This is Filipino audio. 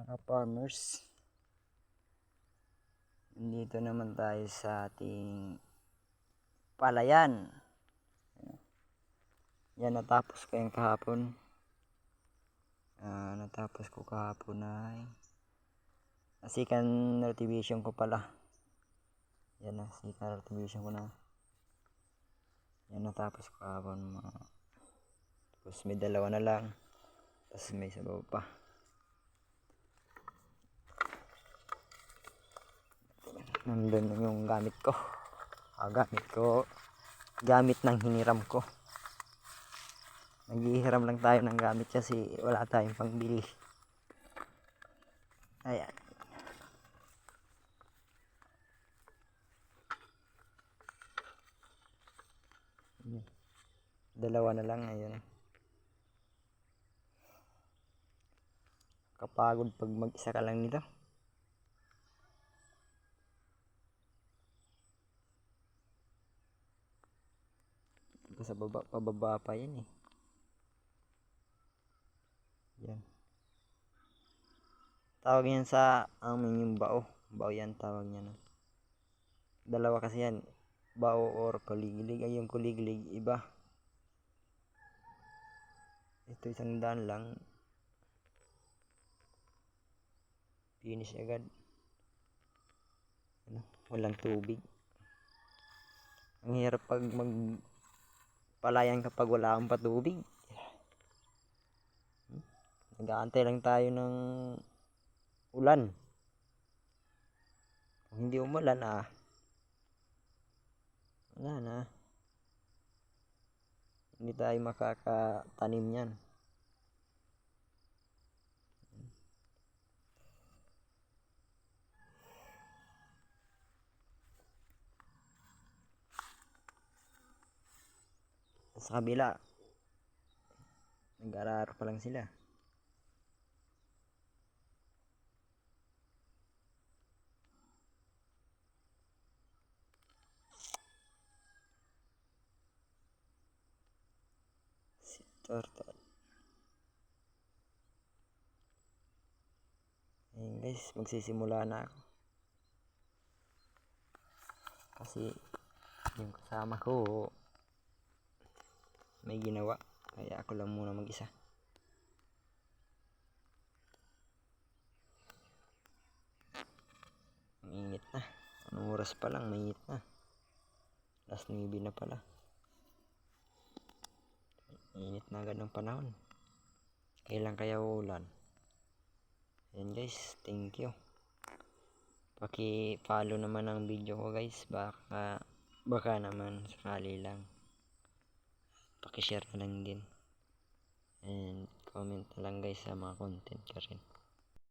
Mga ka-farmers, nandito naman tayo sa ating palayan. Yan, natapos ko yung kahapon. Natapos ko kahapon ay second retribution ko pala. Yan na, second retribution ko na. Yan, natapos ko kahapon. Tapos may dalawa na lang. Tapos may sabaw pa. Nandun yung gamit ko. Gamit ng hiniram ko. Naghihiram lang tayo ng gamit kasi wala tayong pangbili. Ayan. Dalawa na lang ngayon. Kapagod pag mag-isa ka lang nito. Sa baba, pababa pa yan eh. Yan. Tawag yan sa amin yung bao. Bao yan tawag niya. No? Dalawa kasi yan. Bao or kuliglig. Ay yung kuliglig iba. Ito 100 lang. Finish agad. Ano? Walang tubig. Ang hirap pag magpalayan kapag wala kang patubig. Nag-aantay lang tayo ng ulan. Kung hindi umulan wala na. Hindi tayo makakatanim yan. Sa kabila, nag-araro pa lang sila. Si Turtle. Ayun guys, magsisimula na ako. Kasi yung kasama ko may ginawa. Kaya ako lang muna mag-isa. Mainit na. Anong oras pa lang, mainit na. Last 9 na pala. Mainit na agad ng panahon. Kailan kaya uulan? Ayan guys, thank you. Paki-follow naman ang video ko guys. Baka naman sakali lang. Paki-share na lang din. And comment na lang guys sa mga content ko rin.